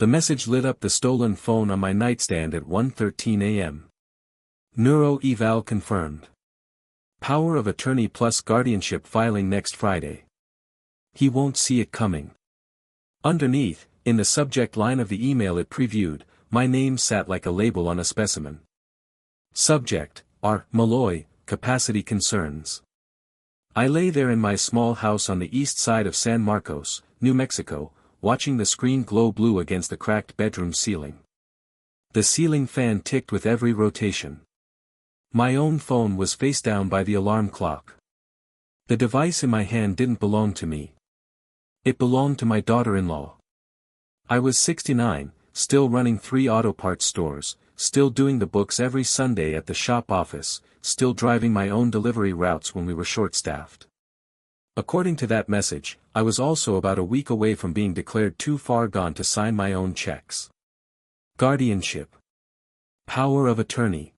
The message lit up the stolen phone on my nightstand at 1:13 a.m. Neuro eval confirmed. Power of attorney plus guardianship filing next Friday. He won't see it coming. Underneath, in the subject line of the email it previewed, my name sat like a label on a specimen. Subject, R. Malloy, capacity concerns. I lay there in my small house on the east side of San Marcos, New Mexico, watching the screen glow blue against the cracked bedroom ceiling. The ceiling fan ticked with every rotation. My own phone was face down by the alarm clock. The device in my hand didn't belong to me. It belonged to my daughter-in-law. I was 69, still running 3 auto parts stores, still doing the books every Sunday at the shop office, still driving my own delivery routes when we were short-staffed. According to that message, I was also about a week away from being declared too far gone to sign my own checks. Guardianship. Power of attorney.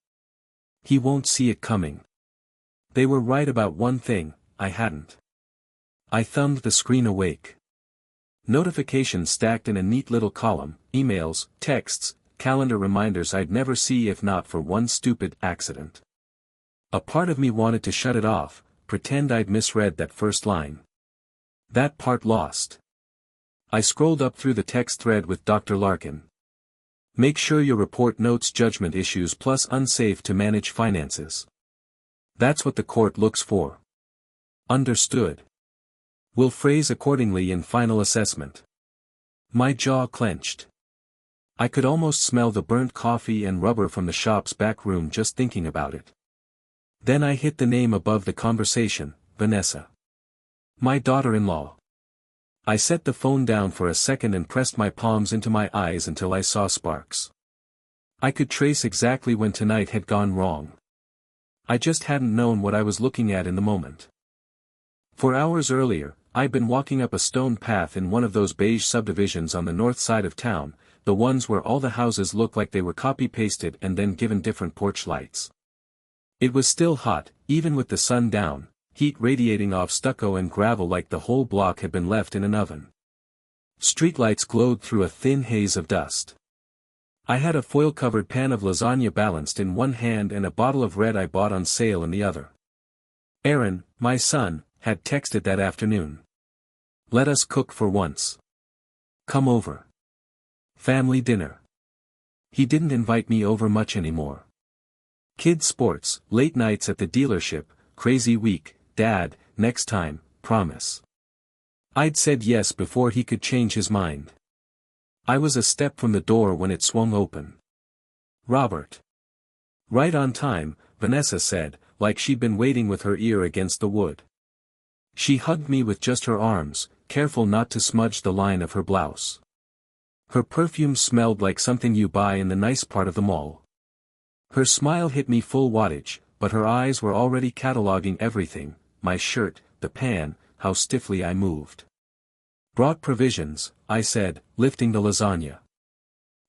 He won't see it coming. They were right about one thing, I hadn't. I thumbed the screen awake. Notifications stacked in a neat little column, emails, texts, calendar reminders I'd never see if not for one stupid accident. A part of me wanted to shut it off, pretend I'd misread that first line. That part lost. I scrolled up through the text thread with Dr. Larkin. Make sure your report notes judgment issues plus unsafe to manage finances. That's what the court looks for. Understood. Will phrase accordingly in final assessment. My jaw clenched. I could almost smell the burnt coffee and rubber from the shop's back room just thinking about it. Then I hit the name above the conversation, Vanessa. My daughter-in-law. I set the phone down for a second and pressed my palms into my eyes until I saw sparks. I could trace exactly when tonight had gone wrong. I just hadn't known what I was looking at in the moment. For hours earlier, I'd been walking up a stone path in one of those beige subdivisions on the north side of town, the ones where all the houses look like they were copy-pasted and then given different porch lights. It was still hot, even with the sun down, heat radiating off stucco and gravel like the whole block had been left in an oven. Streetlights glowed through a thin haze of dust. I had a foil-covered pan of lasagna balanced in one hand and a bottle of red I bought on sale in the other. Aaron, my son, had texted that afternoon. Let us cook for once. Come over. Family dinner. He didn't invite me over much anymore. Kids sports, late nights at the dealership, crazy week, Dad, next time, promise. I'd said yes before he could change his mind. I was a step from the door when it swung open. Robert. Right on time, Vanessa said, like she'd been waiting with her ear against the wood. She hugged me with just her arms, careful not to smudge the line of her blouse. Her perfume smelled like something you buy in the nice part of the mall. Her smile hit me full wattage, but her eyes were already cataloging everything, my shirt, the pan, how stiffly I moved. Brought provisions, I said, lifting the lasagna.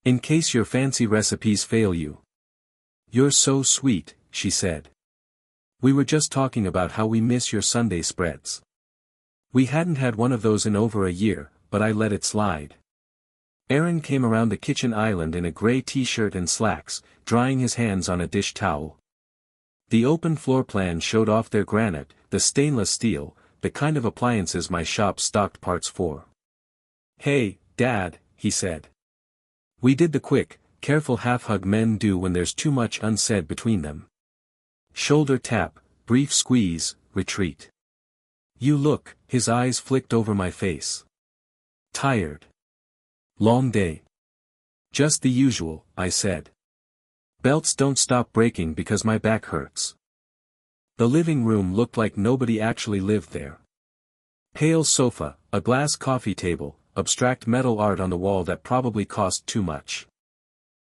In case your fancy recipes fail you. You're so sweet, she said. We were just talking about how we miss your Sunday spreads. We hadn't had one of those in over a year, but I let it slide. Aaron came around the kitchen island in a gray t-shirt and slacks, drying his hands on a dish towel. The open floor plan showed off their granite, the stainless steel, the kind of appliances my shop stocked parts for. Hey, Dad, he said. We did the quick, careful half-hug men do when there's too much unsaid between them. Shoulder tap, brief squeeze, retreat. You look, his eyes flicked over my face. Tired. Long day. Just the usual, I said. Belts don't stop breaking because my back hurts. The living room looked like nobody actually lived there. Pale sofa, a glass coffee table, abstract metal art on the wall that probably cost too much.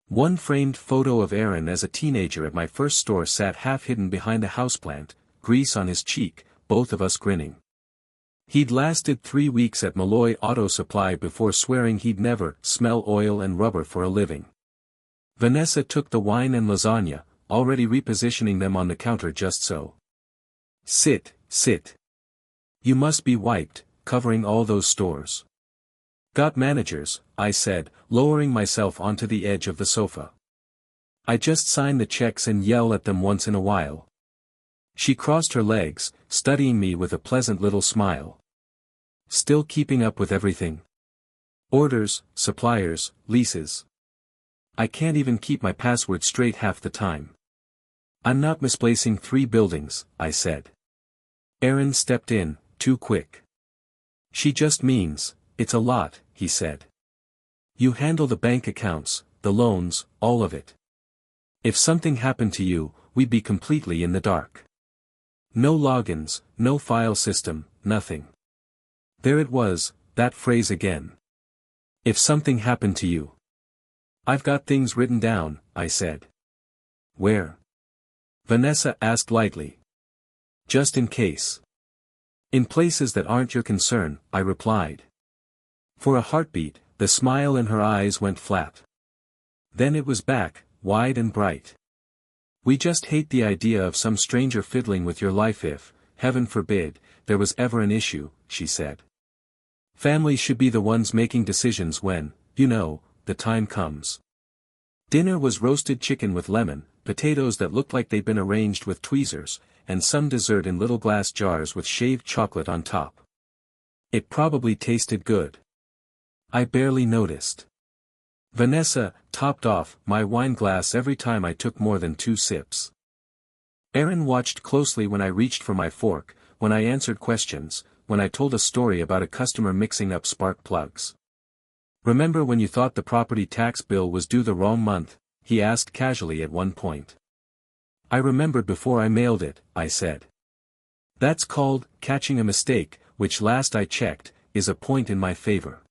One framed photo of Aaron as a teenager at my first store sat half-hidden behind a houseplant, grease on his cheek, both of us grinning. He'd lasted 3 weeks at Malloy Auto Supply before swearing he'd never smell oil and rubber for a living. Vanessa took the wine and lasagna, already repositioning them on the counter just so. Sit, sit. You must be wiped, covering all those stores. Got managers, I said, lowering myself onto the edge of the sofa. I just sign the checks and yell at them once in a while. She crossed her legs, studying me with a pleasant little smile. Still keeping up with everything? Orders, suppliers, leases. I can't even keep my password straight half the time. I'm not misplacing 3 buildings, I said. Aaron stepped in, too quick. She just means, it's a lot, he said. You handle the bank accounts, the loans, all of it. If something happened to you, we'd be completely in the dark. No logins, no file system, nothing. There it was, that phrase again. If something happened to you. I've got things written down, I said. Where? Vanessa asked lightly. Just in case. In places that aren't your concern, I replied. For a heartbeat, the smile in her eyes went flat. Then it was back, wide and bright. We just hate the idea of some stranger fiddling with your life if, heaven forbid, there was ever an issue, she said. Families should be the ones making decisions when, the time comes. Dinner was roasted chicken with lemon, potatoes that looked like they'd been arranged with tweezers, and some dessert in little glass jars with shaved chocolate on top. It probably tasted good. I barely noticed. Vanessa topped off my wine glass every time I took more than 2 sips. Aaron watched closely when I reached for my fork, when I answered questions, when I told a story about a customer mixing up spark plugs. Remember when you thought the property tax bill was due the wrong month? He asked casually at one point. I remembered before I mailed it, I said. That's called catching a mistake, which last I checked, is a point in my favor.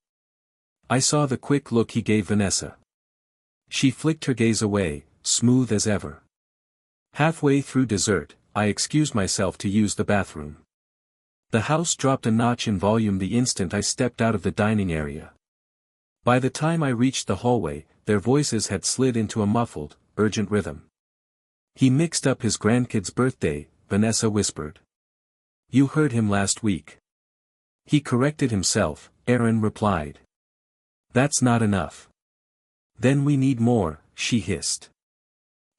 I saw the quick look he gave Vanessa. She flicked her gaze away, smooth as ever. Halfway through dessert, I excused myself to use the bathroom. The house dropped a notch in volume the instant I stepped out of the dining area. By the time I reached the hallway, their voices had slid into a muffled, urgent rhythm. He mixed up his grandkid's birthday, Vanessa whispered. You heard him last week. He corrected himself, Aaron replied. That's not enough. Then we need more, she hissed.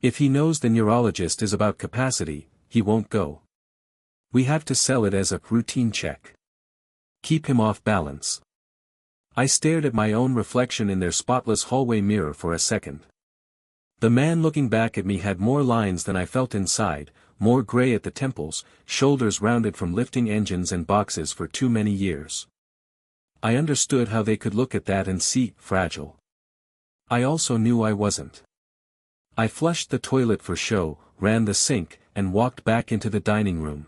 If he knows the neurologist is about capacity, he won't go. We have to sell it as a routine check. Keep him off balance. I stared at my own reflection in their spotless hallway mirror for a second. The man looking back at me had more lines than I felt inside, more gray at the temples, shoulders rounded from lifting engines and boxes for too many years. I understood how they could look at that and see fragile. I also knew I wasn't. I flushed the toilet for show, ran the sink, and walked back into the dining room.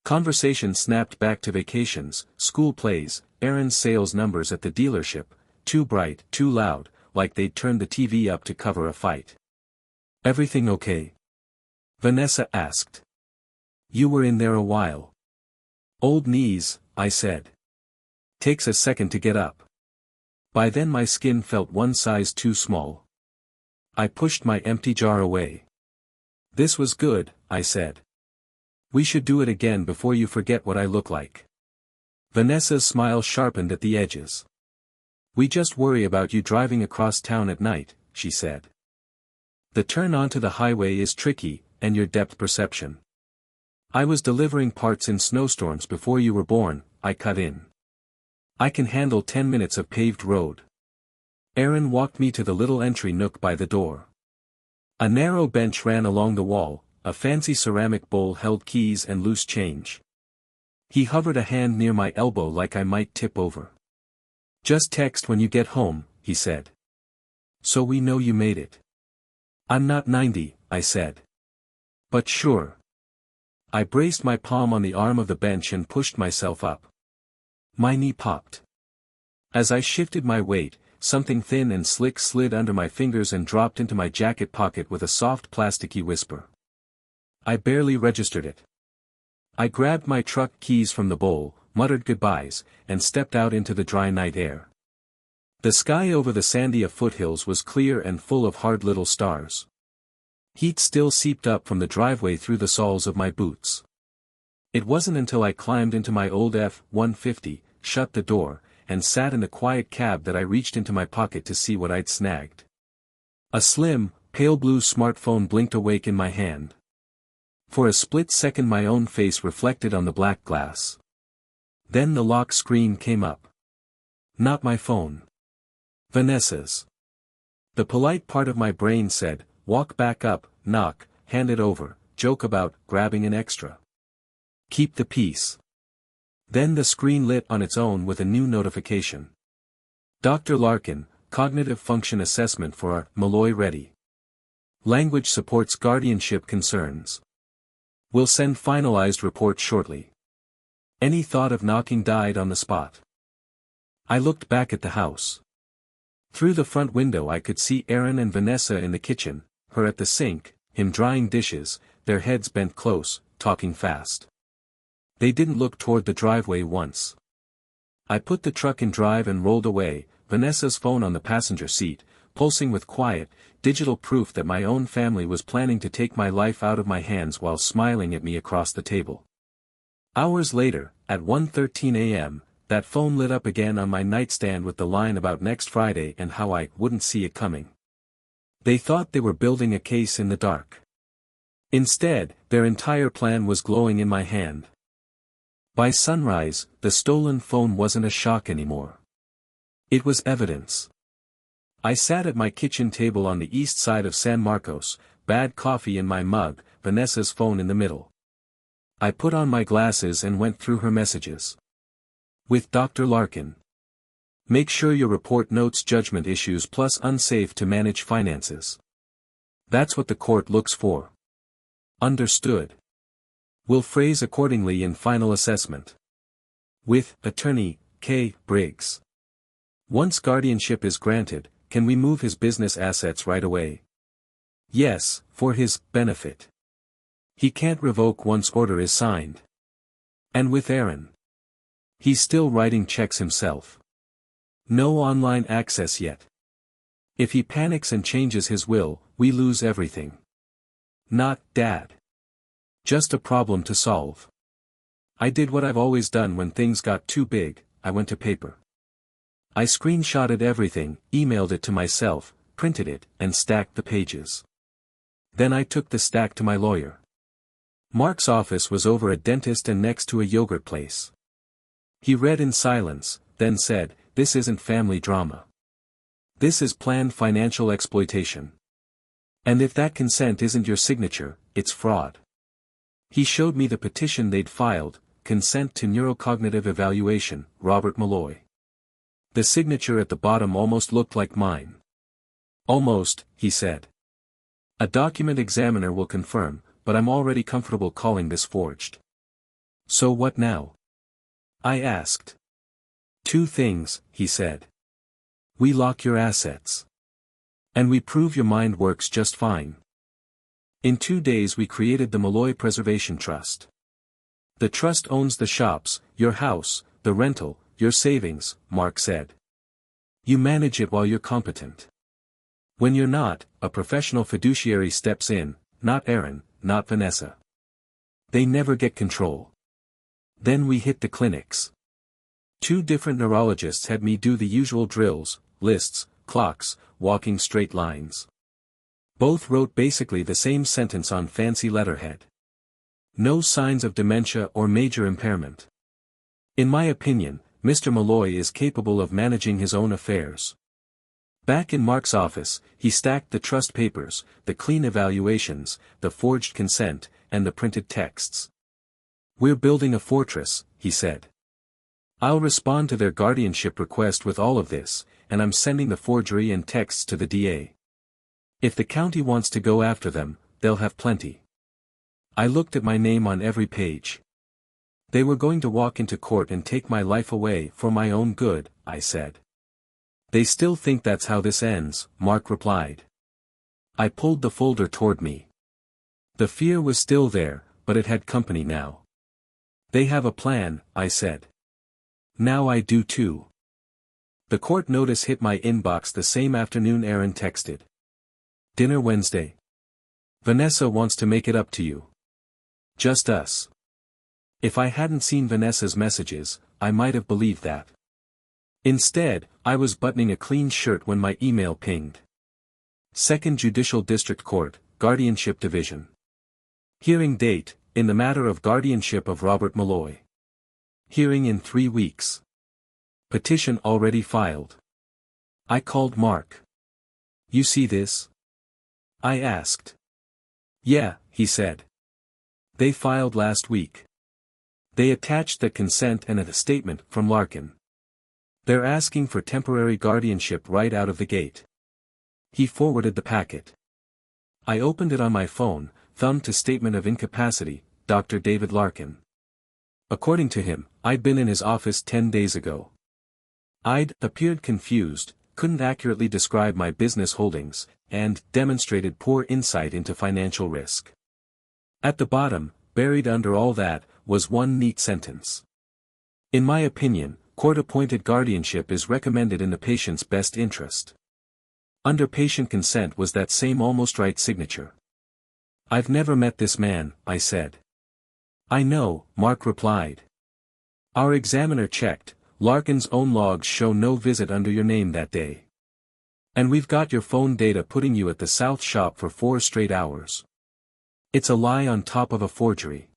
Conversation snapped back to vacations, school plays, Aaron's sales numbers at the dealership, too bright, too loud, like they'd turned the TV up to cover a fight. Everything okay? Vanessa asked. You were in there a while. Old knees, I said. Takes a second to get up. By then my skin felt one size too small. I pushed my empty jar away. This was good, I said. We should do it again before you forget what I look like. Vanessa's smile sharpened at the edges. We just worry about you driving across town at night, she said. The turn onto the highway is tricky, and your depth perception. I was delivering parts in snowstorms before you were born, I cut in. I can handle 10 minutes of paved road. Aaron walked me to the little entry nook by the door. A narrow bench ran along the wall, a fancy ceramic bowl held keys and loose change. He hovered a hand near my elbow like I might tip over. Just text when you get home, he said. So we know you made it. I'm not 90, I said. But sure. I braced my palm on the arm of the bench and pushed myself up. My knee popped. As I shifted my weight, something thin and slick slid under my fingers and dropped into my jacket pocket with a soft plasticky whisper. I barely registered it. I grabbed my truck keys from the bowl, muttered goodbyes, and stepped out into the dry night air. The sky over the Sandia foothills was clear and full of hard little stars. Heat still seeped up from the driveway through the soles of my boots. It wasn't until I climbed into my old F-150, shut the door, and sat in the quiet cab that I reached into my pocket to see what I'd snagged. A slim, pale blue smartphone blinked awake in my hand. For a split second my own face reflected on the black glass. Then the lock screen came up. Not my phone. Vanessa's. The polite part of my brain said, walk back up, knock, hand it over, joke about grabbing an extra. Keep the peace. Then the screen lit on its own with a new notification. Dr. Larkin, Cognitive Function Assessment for our Malloy ready. Language supports guardianship concerns. We'll send finalized report shortly. Any thought of knocking died on the spot. I looked back at the house. Through the front window I could see Aaron and Vanessa in the kitchen, her at the sink, him drying dishes, their heads bent close, talking fast. They didn't look toward the driveway once. I put the truck in drive and rolled away, Vanessa's phone on the passenger seat, pulsing with quiet, digital proof that my own family was planning to take my life out of my hands while smiling at me across the table. Hours later, at 1:13 a.m., that phone lit up again on my nightstand with the line about next Friday and how I wouldn't see it coming. They thought they were building a case in the dark. Instead, their entire plan was glowing in my hand. By sunrise, the stolen phone wasn't a shock anymore. It was evidence. I sat at my kitchen table on the east side of San Marcos, bad coffee in my mug, Vanessa's phone in the middle. I put on my glasses and went through her messages. With Dr. Larkin. Make sure your report notes judgment issues plus unsafe to manage finances. That's what the court looks for. Understood. Will phrase accordingly in final assessment. With Attorney K. Briggs. Once guardianship is granted, can we move his business assets right away? Yes, for his benefit. He can't revoke once order is signed. And with Aaron. He's still writing checks himself. No online access yet. If he panics and changes his will, we lose everything. Not, Dad. Just a problem to solve. I did what I've always done when things got too big, I went to paper. I screenshotted everything, emailed it to myself, printed it, and stacked the pages. Then I took the stack to my lawyer. Mark's office was over a dentist and next to a yogurt place. He read in silence, then said, "This isn't family drama. This is planned financial exploitation. And if that consent isn't your signature, it's fraud." He showed me the petition they'd filed, Consent to Neurocognitive Evaluation, Robert Malloy. The signature at the bottom almost looked like mine. Almost, he said. A document examiner will confirm, but I'm already comfortable calling this forged. So what now? I asked. 2 things, he said. We lock your assets. And we prove your mind works just fine. In 2 days we created the Malloy Preservation Trust. The trust owns the shops, your house, the rental, your savings, Mark said. You manage it while you're competent. When you're not, a professional fiduciary steps in, not Aaron, not Vanessa. They never get control. Then we hit the clinics. 2 different neurologists had me do the usual drills, lists, clocks, walking straight lines. Both wrote basically the same sentence on fancy letterhead. No signs of dementia or major impairment. In my opinion, Mr. Malloy is capable of managing his own affairs. Back in Mark's office, he stacked the trust papers, the clean evaluations, the forged consent, and the printed texts. We're building a fortress, he said. I'll respond to their guardianship request with all of this, and I'm sending the forgery and texts to the DA. If the county wants to go after them, they'll have plenty. I looked at my name on every page. They were going to walk into court and take my life away for my own good, I said. They still think that's how this ends, Mark replied. I pulled the folder toward me. The fear was still there, but it had company now. They have a plan, I said. Now I do too. The court notice hit my inbox the same afternoon. Aaron texted. Dinner Wednesday. Vanessa wants to make it up to you. Just us. If I hadn't seen Vanessa's messages, I might have believed that. Instead, I was buttoning a clean shirt when my email pinged. 2nd Judicial District Court, Guardianship Division. Hearing date, in the matter of guardianship of Robert Malloy. Hearing in 3 weeks. Petition already filed. I called Mark. You see this? I asked. Yeah, he said. They filed last week. They attached the consent and a statement from Larkin. They're asking for temporary guardianship right out of the gate. He forwarded the packet. I opened it on my phone, thumbed to Statement of Incapacity, Dr. David Larkin. According to him, I'd been in his office 10 days ago. I'd appeared confused, couldn't accurately describe my business holdings, and demonstrated poor insight into financial risk. At the bottom, buried under all that, was one neat sentence. In my opinion, court-appointed guardianship is recommended in the patient's best interest. Under patient consent was that same almost right signature. I've never met this man, I said. I know, Mark replied. Our examiner checked, Larkin's own logs show no visit under your name that day. And we've got your phone data putting you at the South Shop for 4 straight hours. It's a lie on top of a forgery.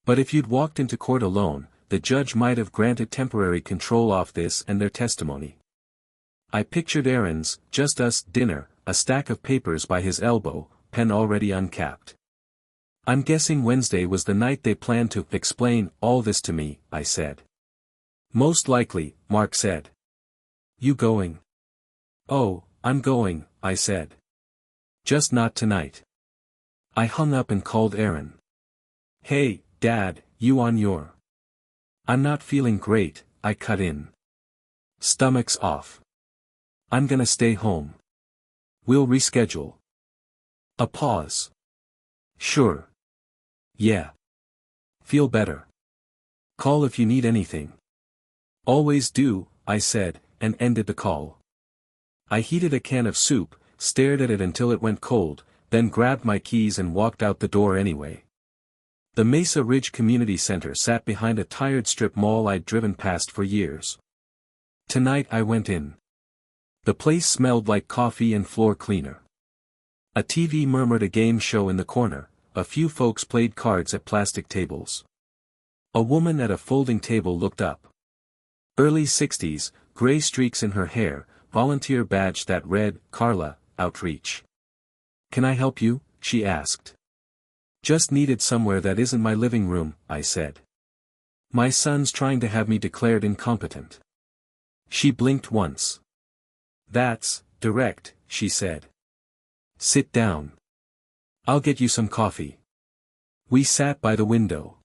But if you'd walked into court alone, the judge might have granted temporary control off this and their testimony. I pictured Aaron's, just us, dinner, a stack of papers by his elbow, pen already uncapped. I'm guessing Wednesday was the night they planned to explain all this to me, I said. Most likely, Mark said. You going? Oh, I'm going, I said. Just not tonight. I hung up and called Aaron. Hey, Dad, you on your? I'm not feeling great, I cut in. Stomach's off. I'm gonna stay home. We'll reschedule. A pause. Sure. Yeah. Feel better. Call if you need anything. Always do, I said, and ended the call. I heated a can of soup, stared at it until it went cold, then grabbed my keys and walked out the door anyway. The Mesa Ridge Community Center sat behind a tired strip mall I'd driven past for years. Tonight I went in. The place smelled like coffee and floor cleaner. A TV murmured a game show in the corner, a few folks played cards at plastic tables. A woman at a folding table looked up. Early 60s, gray streaks in her hair, volunteer badge that read, Carla, Outreach. Can I help you? She asked. Just needed somewhere that isn't my living room, I said. My son's trying to have me declared incompetent. She blinked once. That's direct, she said. Sit down. I'll get you some coffee. We sat by the window.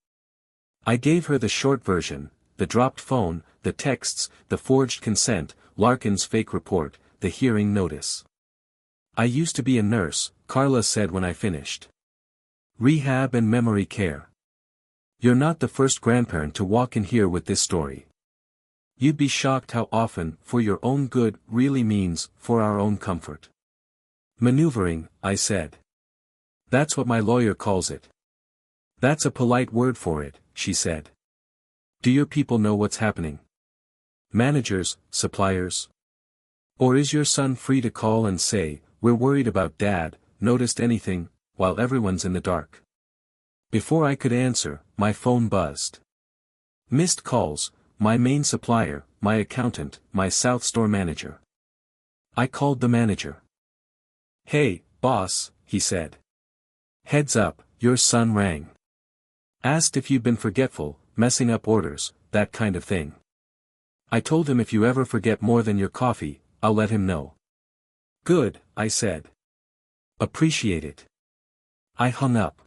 I gave her the short version, the dropped phone, the texts, the forged consent, Larkin's fake report, the hearing notice. I used to be a nurse, Carla said when I finished. Rehab and memory care. You're not the first grandparent to walk in here with this story. You'd be shocked how often, for your own good, really means, for our own comfort. Maneuvering, I said. That's what my lawyer calls it. That's a polite word for it, she said. Do your people know what's happening? Managers, suppliers? Or is your son free to call and say, we're worried about Dad, noticed anything, while everyone's in the dark? Before I could answer, my phone buzzed. Missed calls, my main supplier, my accountant, my South Store manager. I called the manager. Hey, boss, he said. Heads up, your son rang. Asked if you'd been forgetful, messing up orders, that kind of thing. I told him if you ever forget more than your coffee, I'll let him know. Good, I said. Appreciate it. I hung up.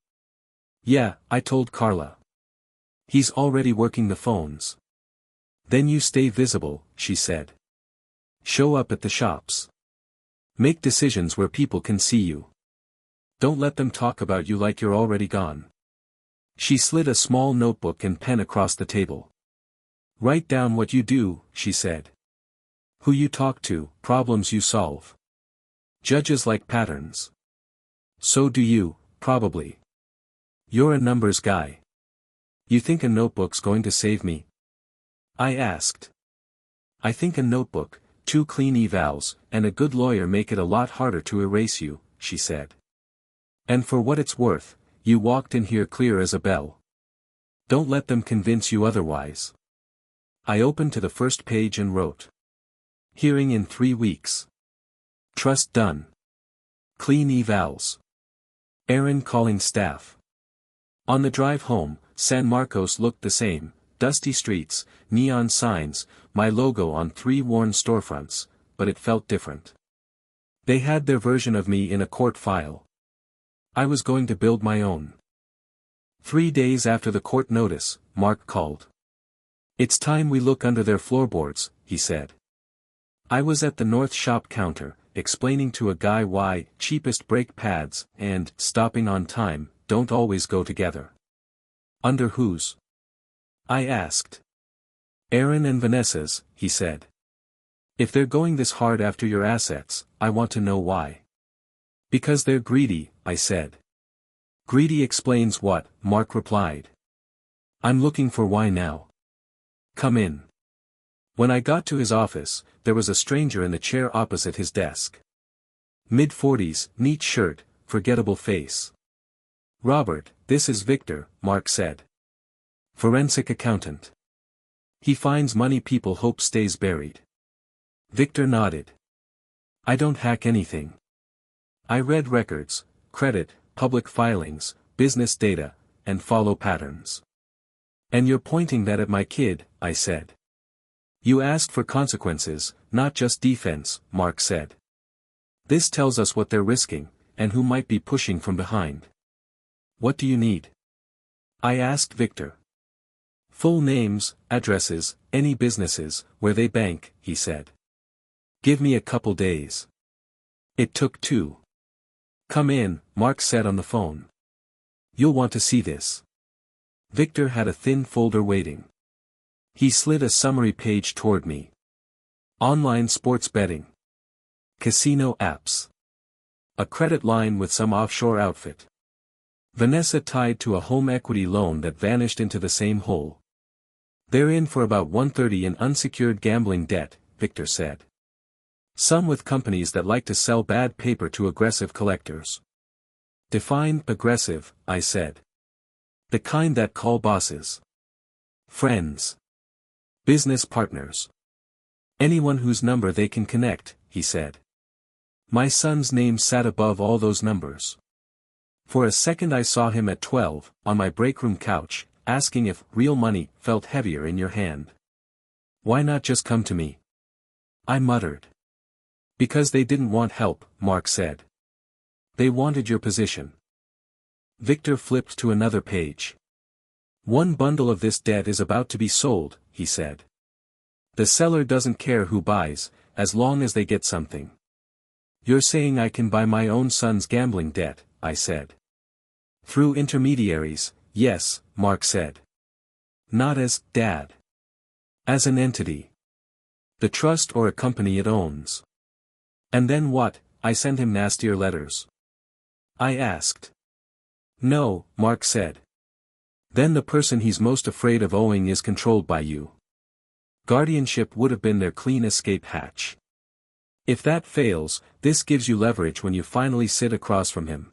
Yeah, I told Carla. He's already working the phones. Then you stay visible, she said. Show up at the shops. Make decisions where people can see you. Don't let them talk about you like you're already gone. She slid a small notebook and pen across the table. Write down what you do, she said. Who you talk to, problems you solve. Judges like patterns. So do you, probably. You're a numbers guy. You think a notebook's going to save me? I asked. I think a notebook, 2 clean evals, and a good lawyer make it a lot harder to erase you, she said. And for what it's worth, you walked in here clear as a bell. Don't let them convince you otherwise. I opened to the first page and wrote. Hearing in 3 weeks. Trust done. Clean evals. Aaron calling staff. On the drive home, San Marcos looked the same, dusty streets, neon signs, my logo on 3 worn storefronts, but it felt different. They had their version of me in a court file. I was going to build my own. 3 days after the court notice, Mark called. It's time we look under their floorboards, he said. I was at the north shop counter, explaining to a guy why cheapest brake pads and stopping on time don't always go together. Under whose? I asked. Aaron and Vanessa's, he said. If they're going this hard after your assets, I want to know why. Because they're greedy, I said. Greedy explains what, Mark replied. I'm looking for why now. Come in. When I got to his office, there was a stranger in the chair opposite his desk. Mid-40s, neat shirt, forgettable face. Robert, this is Victor, Mark said. Forensic accountant. He finds money people hope stays buried. Victor nodded. I don't hack anything. I read records, credit, public filings, business data, and follow patterns. And you're pointing that at my kid, I said. You asked for consequences, not just defense, Mark said. This tells us what they're risking, and who might be pushing from behind. What do you need? I asked Victor. Full names, addresses, any businesses, where they bank, he said. Give me a couple days. It took 2. Come in, Mark said on the phone. You'll want to see this. Victor had a thin folder waiting. He slid a summary page toward me. Online sports betting. Casino apps. A credit line with some offshore outfit. Vanessa tied to a home equity loan that vanished into the same hole. They're in for about $130 in unsecured gambling debt, Victor said. Some with companies that like to sell bad paper to aggressive collectors. Define aggressive, I said. The kind that call bosses. Friends. Business partners. Anyone whose number they can connect, he said. My son's name sat above all those numbers. For a second I saw him at 12, on my breakroom couch, asking if real money felt heavier in your hand. Why not just come to me? I muttered. Because they didn't want help, Mark said. They wanted your position. Victor flipped to another page. One bundle of this debt is about to be sold, he said. The seller doesn't care who buys, as long as they get something. You're saying I can buy my own son's gambling debt, I said. Through intermediaries, yes, Mark said. Not as dad. As an entity. The trust or a company it owns. And then what? I send him nastier letters. I asked. No, Mark said. Then the person he's most afraid of owing is controlled by you. Guardianship would have been their clean escape hatch. If that fails, this gives you leverage when you finally sit across from him.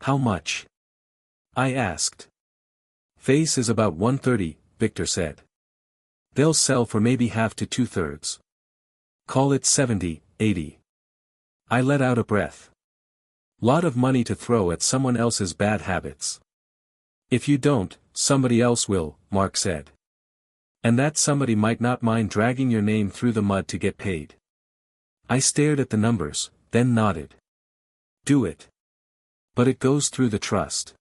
How much? I asked. Face is about $130, Victor said. They'll sell for maybe half to 2/3. Call it 70, 80. I let out a breath. Lot of money to throw at someone else's bad habits. If you don't, somebody else will, Mark said. And that somebody might not mind dragging your name through the mud to get paid. I stared at the numbers, then nodded. Do it. But it goes through the trust.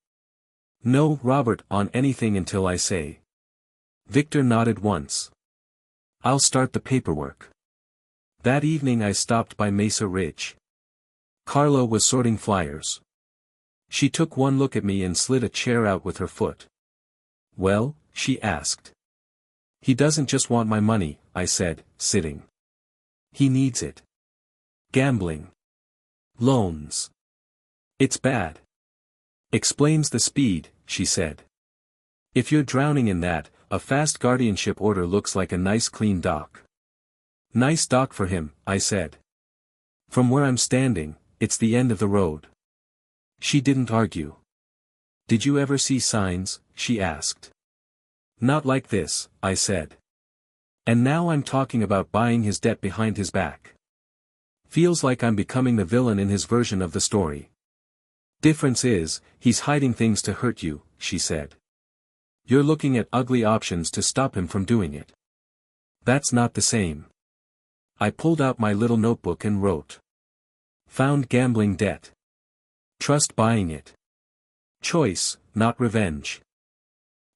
No, Robert, on anything until I say. Victor nodded once. I'll start the paperwork. That evening I stopped by Mesa Ridge. Carla was sorting flyers. She took one look at me and slid a chair out with her foot. Well, she asked. He doesn't just want my money, I said, sitting. He needs it. Gambling. Loans. It's bad. Explains the speed, she said. If you're drowning in that, a fast guardianship order looks like a nice clean dock. Nice dock for him, I said. From where I'm standing, it's the end of the road. She didn't argue. Did you ever see signs? She asked. Not like this, I said. And now I'm talking about buying his debt behind his back. Feels like I'm becoming the villain in his version of the story. Difference is, he's hiding things to hurt you, she said. You're looking at ugly options to stop him from doing it. That's not the same. I pulled out my little notebook and wrote. Found gambling debt. Trust buying it. Choice, not revenge.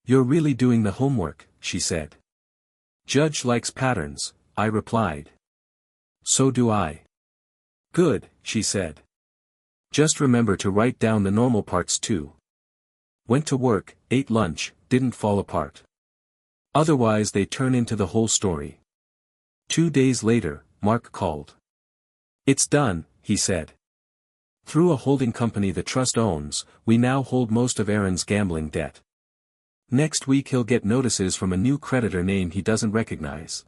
You're really doing the homework, she said. Judge likes patterns, I replied. So do I. Good, she said. Just remember to write down the normal parts too. Went to work, ate lunch, didn't fall apart. Otherwise they turn into the whole story. 2 days later, Mark called. It's done, he said. Through a holding company the trust owns, we now hold most of Aaron's gambling debt. Next week he'll get notices from a new creditor name he doesn't recognize.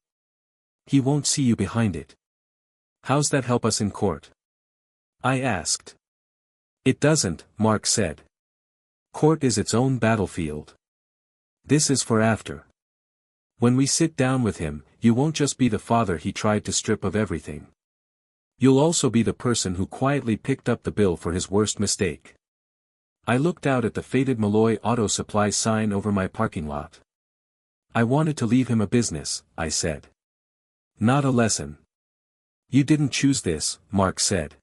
He won't see you behind it. How's that help us in court? I asked. It doesn't, Mark said. Court is its own battlefield. This is for after. When we sit down with him, you won't just be the father he tried to strip of everything. You'll also be the person who quietly picked up the bill for his worst mistake. I looked out at the faded Malloy Auto Supply sign over my parking lot. I wanted to leave him a business, I said. Not a lesson. You didn't choose this, Mark said.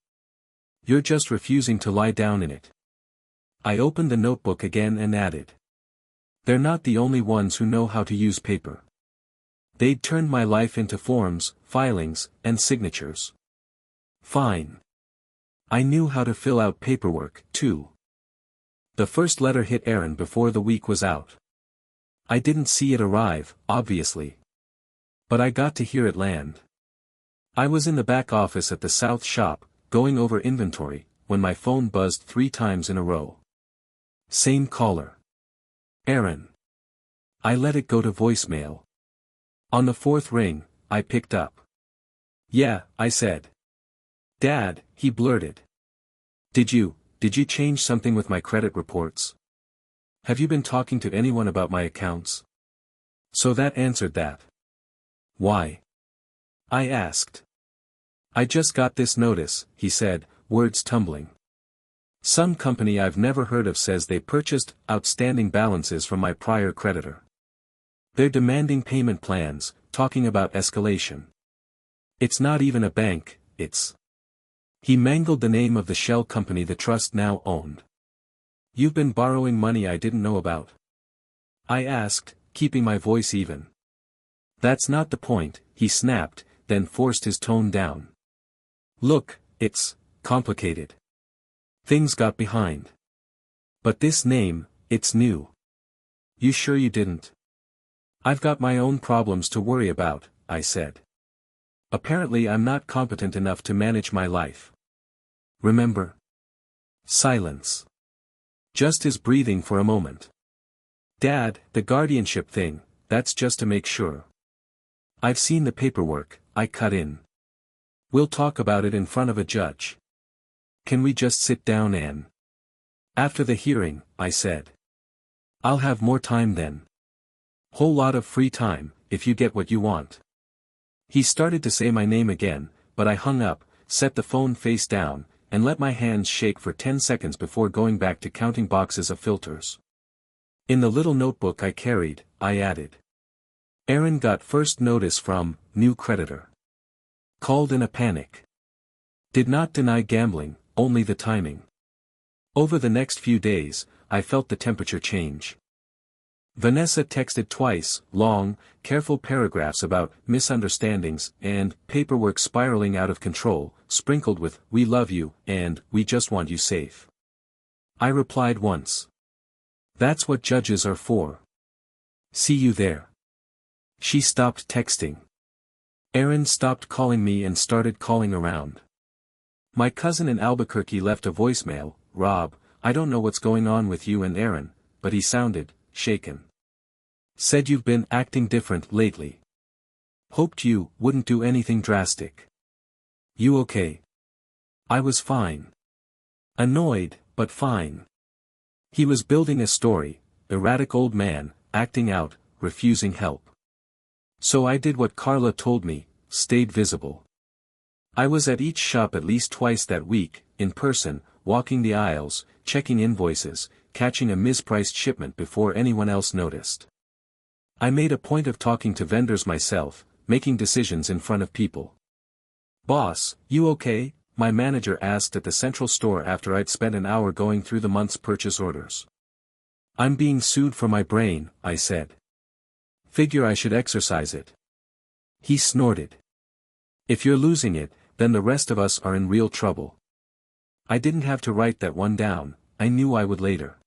You're just refusing to lie down in it. I opened the notebook again and added. They're not the only ones who know how to use paper. They'd turned my life into forms, filings, and signatures. Fine. I knew how to fill out paperwork, too. The first letter hit Aaron before the week was out. I didn't see it arrive, obviously. But I got to hear it land. I was in the back office at the South shop, going over inventory, when my phone buzzed 3 times in a row. Same caller. Aaron. I let it go to voicemail. On the 4th ring, I picked up. Yeah, I said. Dad, he blurted. Did you change something with my credit reports? Have you been talking to anyone about my accounts? So that answered that. Why? I asked. I just got this notice, he said, words tumbling. Some company I've never heard of says they purchased outstanding balances from my prior creditor. They're demanding payment plans, talking about escalation. It's not even a bank, it's... He mangled the name of the shell company the trust now owned. You've been borrowing money I didn't know about? I asked, keeping my voice even. That's not the point, he snapped, then forced his tone down. Look, it's complicated. Things got behind. But this name, it's new. You sure you didn't? I've got my own problems to worry about, I said. Apparently I'm not competent enough to manage my life. Remember? Silence. Just his breathing for a moment. Dad, the guardianship thing, that's just to make sure. I've seen the paperwork, I cut in. We'll talk about it in front of a judge. Can we just sit down and... After the hearing, I said. I'll have more time then. Whole lot of free time, if you get what you want. He started to say my name again, but I hung up, set the phone face down, and let my hands shake for 10 seconds before going back to counting boxes of filters. In the little notebook I carried, I added. Aaron got first notice from, new creditor. Called in a panic. Did not deny gambling, only the timing. Over the next few days, I felt the temperature change. Vanessa texted twice, long, careful paragraphs about misunderstandings and paperwork spiraling out of control, sprinkled with, "We love you," and "We just want you safe." I replied once. That's what judges are for. See you there. She stopped texting. Aaron stopped calling me and started calling around. My cousin in Albuquerque left a voicemail, "Rob, I don't know what's going on with you and Aaron," but he sounded shaken. Said you've been acting different lately. Hoped you wouldn't do anything drastic. You okay? I was fine. Annoyed, but fine. He was building a story, erratic old man, acting out, refusing help. So I did what Carla told me, stayed visible. I was at each shop at least twice that week, in person, walking the aisles, checking invoices, catching a mispriced shipment before anyone else noticed. I made a point of talking to vendors myself, making decisions in front of people. "Boss, you okay?" my manager asked at the central store after I'd spent an hour going through the month's purchase orders. "I'm being sued for my brain," I said. "Figure I should exercise it." He snorted. "If you're losing it, then the rest of us are in real trouble." I didn't have to write that one down, I knew I would later.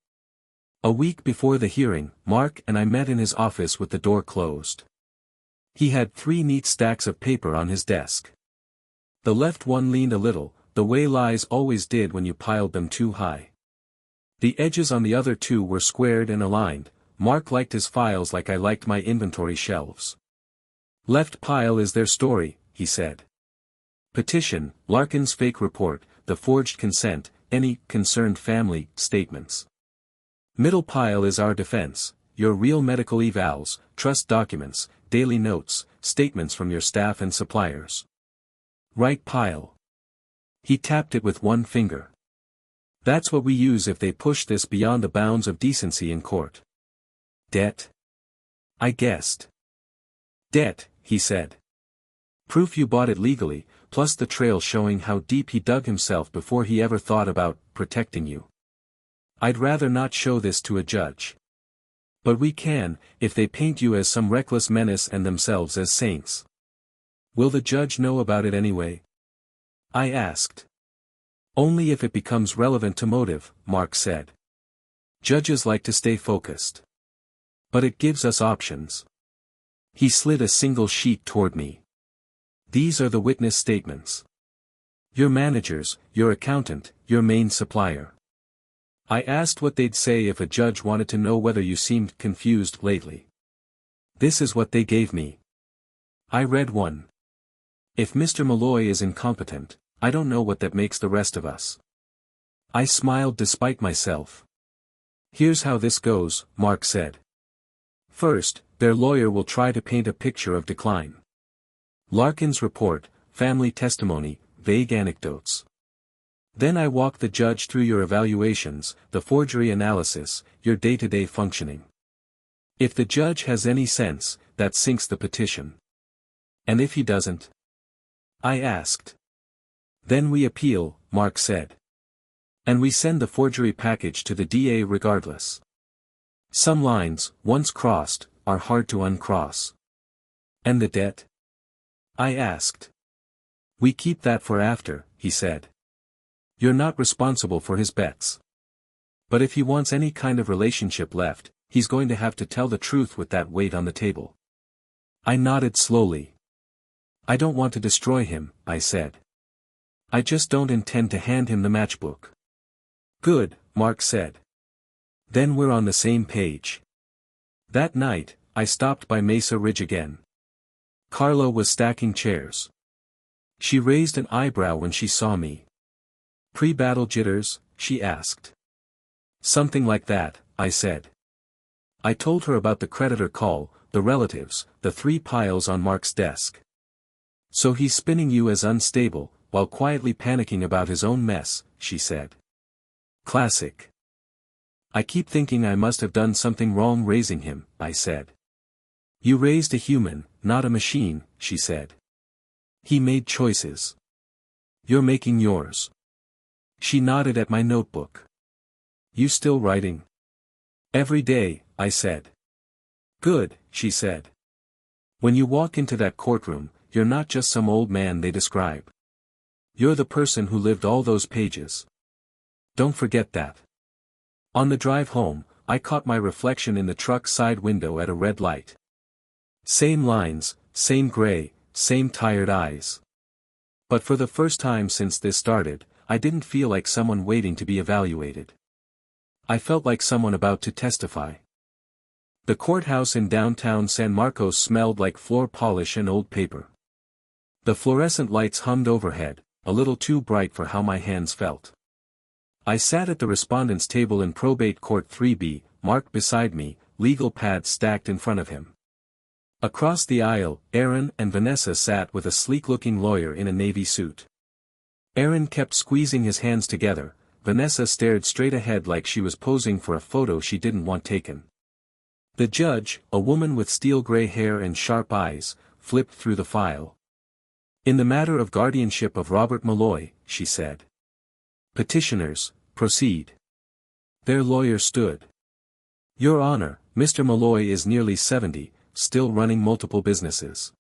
A week before the hearing, Mark and I met in his office with the door closed. He had 3 neat stacks of paper on his desk. The left one leaned a little, the way lies always did when you piled them too high. The edges on the other 2 were squared and aligned. Mark liked his files like I liked my inventory shelves. "Left pile is their story," he said. "Petition, Larkin's fake report, the forged consent, any concerned family statements. Middle pile is our defense, your real medical evals, trust documents, daily notes, statements from your staff and suppliers. Right pile." He tapped it with one finger. "That's what we use if they push this beyond the bounds of decency in court." "Debt?" I guessed. "Debt," he said. "Proof you bought it legally, plus the trail showing how deep he dug himself before he ever thought about protecting you. I'd rather not show this to a judge. But we can, if they paint you as some reckless menace and themselves as saints." "Will the judge know about it anyway?" I asked. "Only if it becomes relevant to motive," Mark said. "Judges like to stay focused. But it gives us options." He slid a single sheet toward me. "These are the witness statements. Your managers, your accountant, your main supplier." I asked what they'd say if a judge wanted to know whether you seemed confused lately. This is what they gave me. I read one. "If Mr. Malloy is incompetent, I don't know what that makes the rest of us." I smiled despite myself. "Here's how this goes," Mark said. "First, their lawyer will try to paint a picture of decline. Larkin's report, family testimony, vague anecdotes. Then I walk the judge through your evaluations, the forgery analysis, your day-to-day functioning. If the judge has any sense, that sinks the petition. And if he doesn't?" I asked. "Then we appeal," Mark said. "And we send the forgery package to the DA regardless. Some lines, once crossed, are hard to uncross." "And the debt?" I asked. "We keep that for after," he said. "You're not responsible for his bets. But if he wants any kind of relationship left, he's going to have to tell the truth with that weight on the table." I nodded slowly. "I don't want to destroy him," I said. "I just don't intend to hand him the matchbook." "Good," Mark said. "Then we're on the same page." That night, I stopped by Mesa Ridge again. Carla was stacking chairs. She raised an eyebrow when she saw me. "Pre-battle jitters?" she asked. "Something like that," I said. I told her about the creditor call, the relatives, the 3 piles on Mark's desk. "So he's spinning you as unstable, while quietly panicking about his own mess," she said. "Classic. I keep thinking I must have done something wrong raising him," I said. "You raised a human, not a machine," she said. "He made choices. You're making yours." She nodded at my notebook. "You still writing?" "Every day," I said. "Good," she said. "When you walk into that courtroom, you're not just some old man they describe. You're the person who lived all those pages. Don't forget that." On the drive home, I caught my reflection in the truck's side window at a red light. Same lines, same gray, same tired eyes. But for the first time since this started, I didn't feel like someone waiting to be evaluated. I felt like someone about to testify. The courthouse in downtown San Marcos smelled like floor polish and old paper. The fluorescent lights hummed overhead, a little too bright for how my hands felt. I sat at the respondent's table in probate court 3B, Mark beside me, legal pads stacked in front of him. Across the aisle, Aaron and Vanessa sat with a sleek-looking lawyer in a navy suit. Aaron kept squeezing his hands together, Vanessa stared straight ahead like she was posing for a photo she didn't want taken. The judge, a woman with steel-gray hair and sharp eyes, flipped through the file. In the matter of guardianship of Robert Malloy, she said. Petitioners, proceed. Their lawyer stood. Your Honor, Mr. Malloy is nearly 70, still running multiple businesses.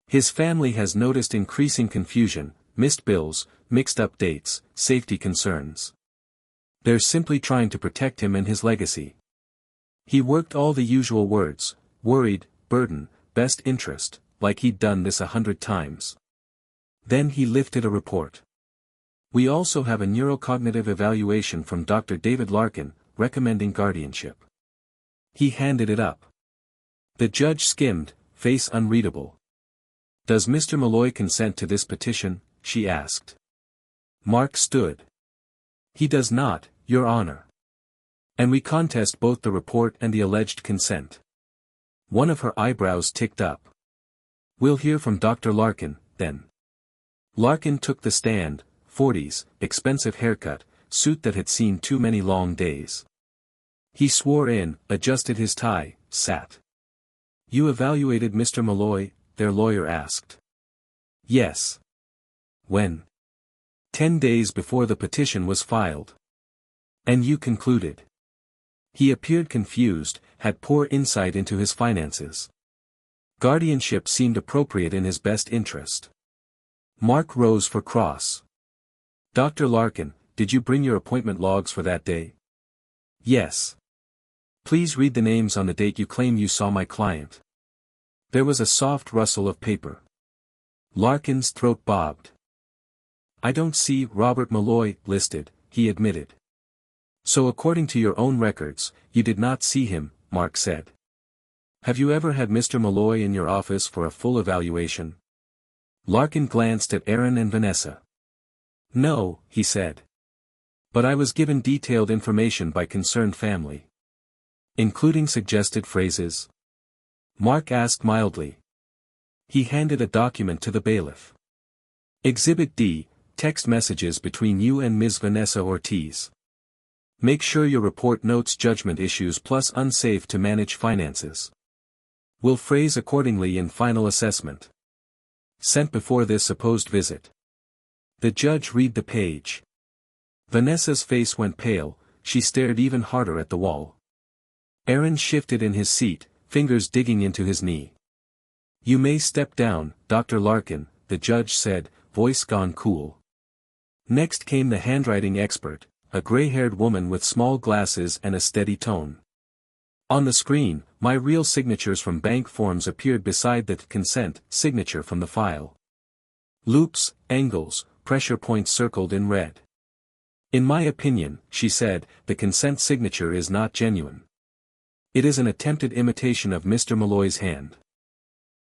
His family has noticed increasing confusion, missed bills, mixed-up dates, safety concerns. They're simply trying to protect him and his legacy. He worked all the usual words, worried, burden, best interest, like he'd done this 100 times. Then he lifted a report. We also have a neurocognitive evaluation from Dr. David Larkin, recommending guardianship. He handed it up. The judge skimmed, face unreadable. Does Mr. Malloy consent to this petition? She asked. Mark stood. He does not, Your Honor. And we contest both the report and the alleged consent. One of her eyebrows ticked up. We'll hear from Dr. Larkin, then. Larkin took the stand, 40s, expensive haircut, suit that had seen too many long days. He swore in, adjusted his tie, sat. You evaluated Mr. Malloy? Their lawyer asked. Yes. When? 10 days before the petition was filed. And you concluded. He appeared confused, had poor insight into his finances. Guardianship seemed appropriate in his best interest. Mark rose for cross. Dr. Larkin, did you bring your appointment logs for that day? Yes. Please read the names on the date you claim you saw my client. There was a soft rustle of paper. Larkin's throat bobbed. I don't see Robert Malloy listed, he admitted. So according to your own records, you did not see him, Mark said. Have you ever had Mr. Malloy in your office for a full evaluation? Larkin glanced at Aaron and Vanessa. No, he said. But I was given detailed information by concerned family. Including suggested phrases? Mark asked mildly. He handed a document to the bailiff. Exhibit D, text messages between you and Ms. Vanessa Ortiz. Make sure your report notes judgment issues plus unsafe to manage finances. Will phrase accordingly in final assessment. Sent before this supposed visit. The judge read the page. Vanessa's face went pale, she stared even harder at the wall. Aaron shifted in his seat, fingers digging into his knee. You may step down, Dr. Larkin, the judge said, voice gone cool. Next came the handwriting expert, a gray-haired woman with small glasses and a steady tone. On the screen, my real signatures from bank forms appeared beside the consent signature from the file. Loops, angles, pressure points circled in red. In my opinion, she said, the consent signature is not genuine. It is an attempted imitation of Mr. Malloy's hand.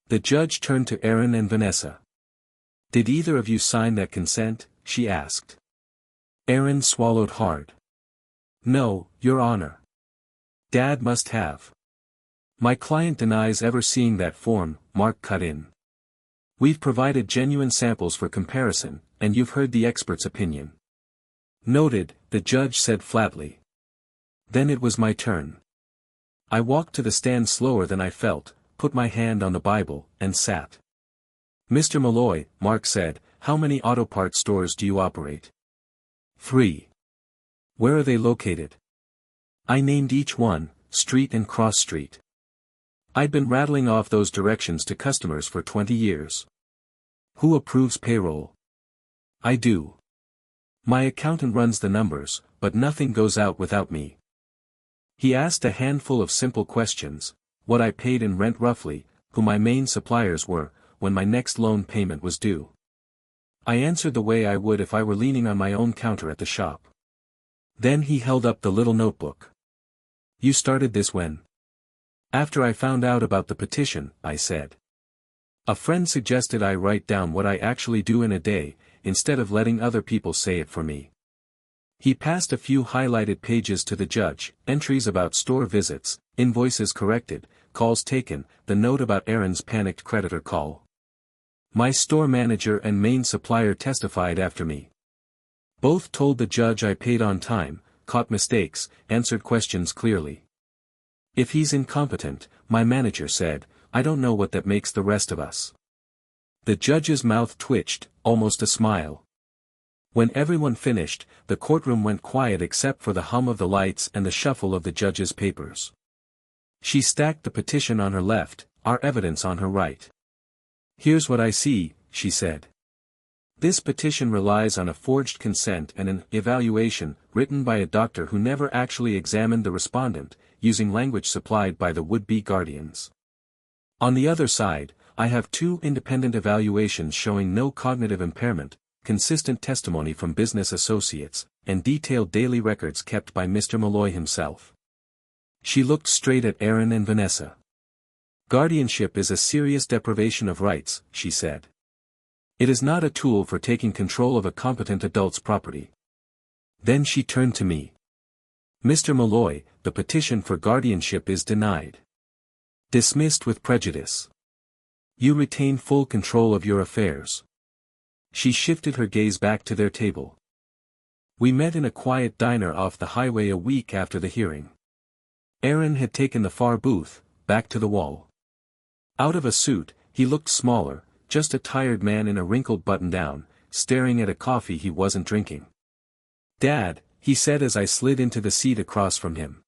The judge turned to Aaron and Vanessa. Did either of you sign that consent? She asked. Aaron swallowed hard. No, Your Honor. Dad must have. My client denies ever seeing that form, Mark cut in. We've provided genuine samples for comparison, and you've heard the expert's opinion. Noted, the judge said flatly. Then it was my turn. I walked to the stand slower than I felt, put my hand on the Bible, and sat. Mr. Malloy, Mark said, how many auto parts stores do you operate? 3. Where are they located? I named each one, street and cross street. I'd been rattling off those directions to customers for 20 years. Who approves payroll? I do. My accountant runs the numbers, but nothing goes out without me. He asked a handful of simple questions, what I paid in rent roughly, who my main suppliers were, when my next loan payment was due. I answered the way I would if I were leaning on my own counter at the shop. Then he held up the little notebook. You started this when? After I found out about the petition, I said. A friend suggested I write down what I actually do in a day, instead of letting other people say it for me. He passed a few highlighted pages to the judge, entries about store visits, invoices corrected, calls taken, the note about Aaron's panicked creditor call. My store manager and main supplier testified after me. Both told the judge I paid on time, caught mistakes, answered questions clearly. If he's incompetent, my manager said, I don't know what that makes the rest of us. The judge's mouth twitched, almost a smile. When everyone finished, the courtroom went quiet except for the hum of the lights and the shuffle of the judge's papers. She stacked the petition on her left, our evidence on her right. Here's what I see, she said. This petition relies on a forged consent and an evaluation written by a doctor who never actually examined the respondent, using language supplied by the would-be guardians. On the other side, I have two independent evaluations showing no cognitive impairment, consistent testimony from business associates, and detailed daily records kept by Mr. Malloy himself. She looked straight at Aaron and Vanessa. Guardianship is a serious deprivation of rights, she said. It is not a tool for taking control of a competent adult's property. Then she turned to me. Mr. Malloy, the petition for guardianship is denied. Dismissed with prejudice. You retain full control of your affairs. She shifted her gaze back to their table. We met in a quiet diner off the highway a week after the hearing. Aaron had taken the far booth, back to the wall. Out of a suit, he looked smaller, just a tired man in a wrinkled button-down, staring at a coffee he wasn't drinking. Dad, he said as I slid into the seat across from him.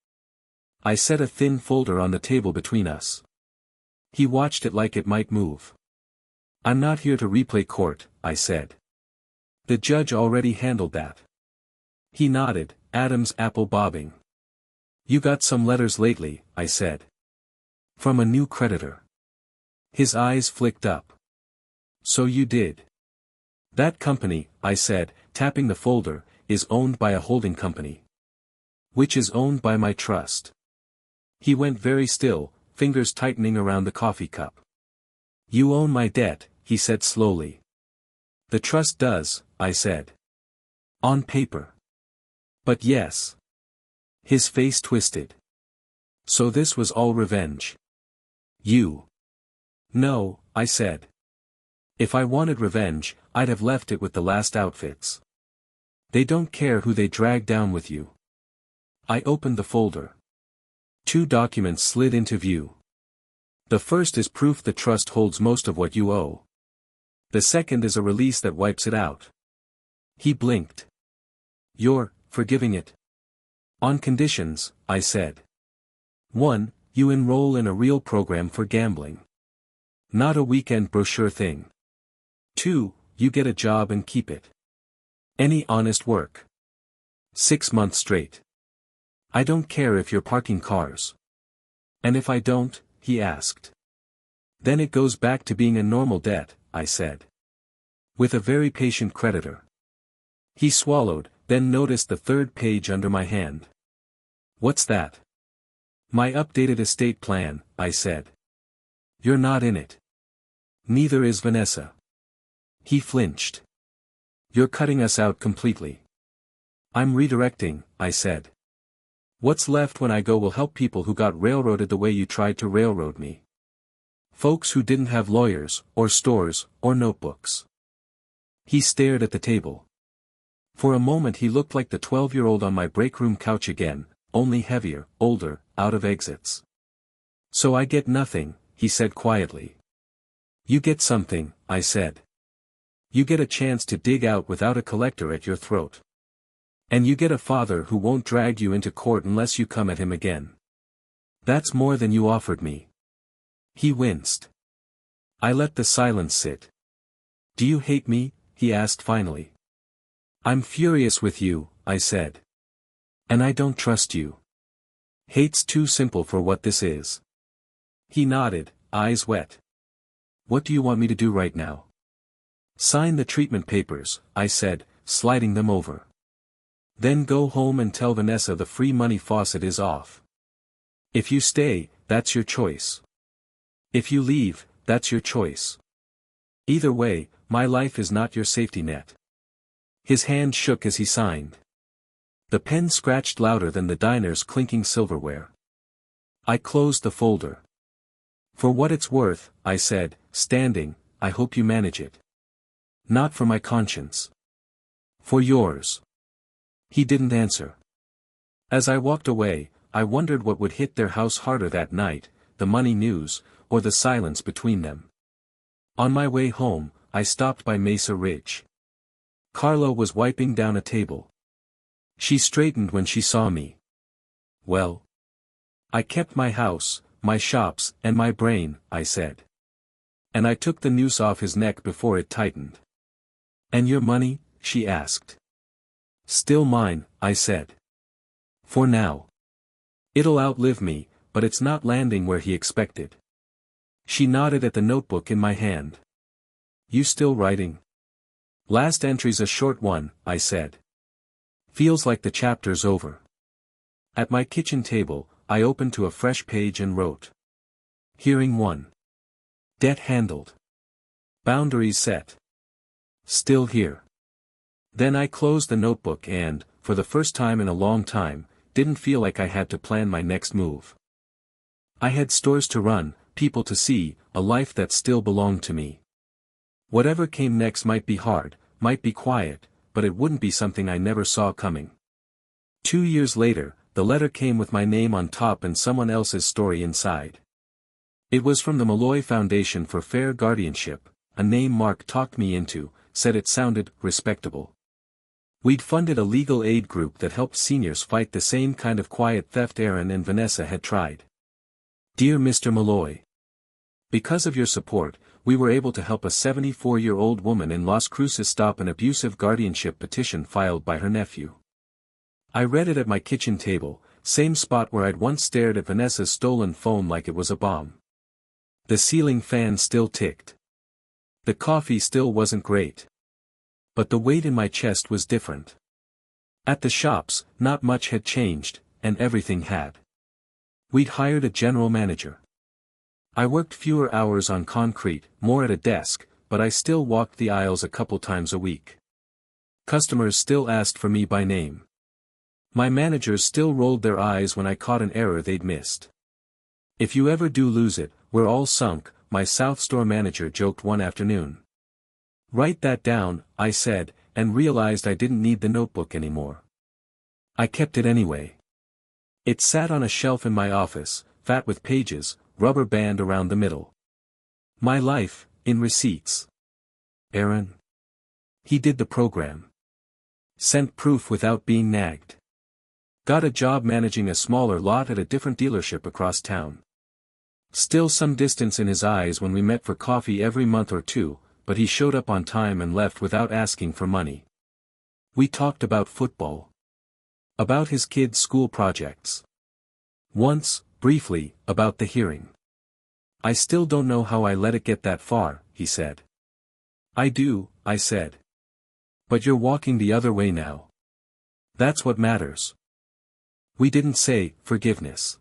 I set a thin folder on the table between us. He watched it like it might move. I'm not here to replay court, I said. The judge already handled that. He nodded, Adam's apple bobbing. You got some letters lately, I said. From a new creditor. His eyes flicked up. So you did. That company, I said, tapping the folder, is owned by a holding company. Which is owned by my trust. He went very still, fingers tightening around the coffee cup. You own my debt, he said slowly. The trust does, I said. On paper. But yes. His face twisted. So this was all revenge. You. No, I said. If I wanted revenge, I'd have left it with the last outfits. They don't care who they drag down with you. I opened the folder. Two documents slid into view. The first is proof the trust holds most of what you owe. The second is a release that wipes it out. He blinked. You're forgiving it? On conditions, I said. 1. You enroll in a real program for gambling. Not a weekend brochure thing. 2. You get a job and keep it. Any honest work. 6 months straight. I don't care if you're parking cars. And if I don't, he asked. Then it goes back to being a normal debt, I said. With a very patient creditor. He swallowed, then noticed the third page under my hand. What's that? My updated estate plan, I said. You're not in it. Neither is Vanessa. He flinched. You're cutting us out completely. I'm redirecting, I said. What's left when I go will help people who got railroaded the way you tried to railroad me. Folks who didn't have lawyers, or stores, or notebooks. He stared at the table. For a moment he looked like the 12-year-old on my break room couch again, only heavier, older, out of exits. So I get nothing, he said quietly. You get something, I said. You get a chance to dig out without a collector at your throat. And you get a father who won't drag you into court unless you come at him again. That's more than you offered me. He winced. I let the silence sit. Do you hate me? He asked finally. I'm furious with you, I said. And I don't trust you. Hate's too simple for what this is. He nodded, eyes wet. What do you want me to do right now? Sign the treatment papers, I said, sliding them over. Then go home and tell Vanessa the free money faucet is off. If you stay, that's your choice. If you leave, that's your choice. Either way, my life is not your safety net. His hand shook as he signed. The pen scratched louder than the diner's clinking silverware. I closed the folder. For what it's worth, I said, standing, I hope you manage it. Not for my conscience. For yours. He didn't answer. As I walked away, I wondered what would hit their house harder that night, the money news, or the silence between them. On my way home, I stopped by Mesa Ridge. Carla was wiping down a table. She straightened when she saw me. Well? I kept my house, my shops, and my brain, I said. And I took the noose off his neck before it tightened. And your money? She asked. Still mine, I said. For now. It'll outlive me, but it's not landing where he expected. She nodded at the notebook in my hand. You still writing? Last entry's a short one, I said. Feels like the chapter's over. At my kitchen table, I opened to a fresh page and wrote. Hearing 1. Debt handled. Boundaries set. Still here. Then I closed the notebook and, for the first time in a long time, didn't feel like I had to plan my next move. I had stores to run, people to see, a life that still belonged to me. Whatever came next might be hard, might be quiet, but it wouldn't be something I never saw coming. 2 years later, the letter came with my name on top and someone else's story inside. It was from the Malloy Foundation for Fair Guardianship, a name Mark talked me into, said it sounded respectable. We'd funded a legal aid group that helped seniors fight the same kind of quiet theft Aaron and Vanessa had tried. Dear Mr. Malloy. Because of your support, we were able to help a 74-year-old woman in Las Cruces stop an abusive guardianship petition filed by her nephew. I read it at my kitchen table, same spot where I'd once stared at Vanessa's stolen phone like it was a bomb. The ceiling fan still ticked. The coffee still wasn't great. But the weight in my chest was different. At the shops, not much had changed, and everything had. We'd hired a general manager. I worked fewer hours on concrete, more at a desk, but I still walked the aisles a couple times a week. Customers still asked for me by name. My managers still rolled their eyes when I caught an error they'd missed. If you ever do lose it, we're all sunk, my South Store manager joked one afternoon. Write that down, I said, and realized I didn't need the notebook anymore. I kept it anyway. It sat on a shelf in my office, fat with pages, rubber band around the middle. My life, in receipts. Aaron. He did the program. Sent proof without being nagged. Got a job managing a smaller lot at a different dealership across town. Still some distance in his eyes when we met for coffee every month or two, but he showed up on time and left without asking for money. We talked about football. About his kids' school projects. Once, briefly, about the hearing. I still don't know how I let it get that far, he said. I do, I said. But you're walking the other way now. That's what matters. We didn't say, forgiveness.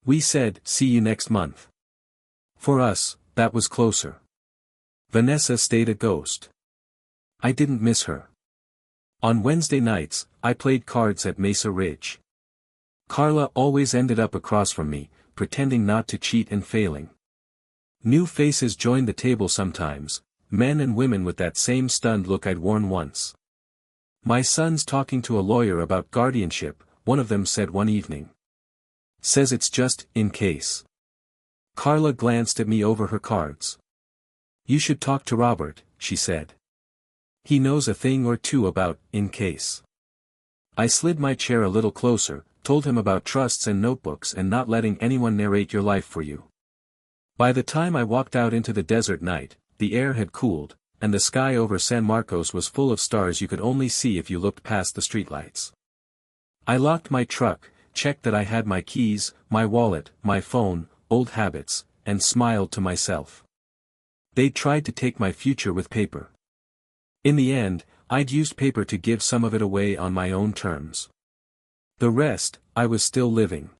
We said, see you next month. For us, that was closer. Vanessa stayed a ghost. I didn't miss her. On Wednesday nights, I played cards at Mesa Ridge. Carla always ended up across from me, pretending not to cheat and failing. New faces joined the table sometimes, men and women with that same stunned look I'd worn once. My son's talking to a lawyer about guardianship, one of them said one evening. Says it's just, in case. Carla glanced at me over her cards. You should talk to Robert, she said. He knows a thing or two about, in case. I slid my chair a little closer, told him about trusts and notebooks and not letting anyone narrate your life for you. By the time I walked out into the desert night, the air had cooled, and the sky over San Marcos was full of stars you could only see if you looked past the streetlights. I locked my truck, checked that I had my keys, my wallet, my phone, old habits, and smiled to myself. They'd tried to take my future with paper. In the end, I'd used paper to give some of it away on my own terms. The rest, I was still living.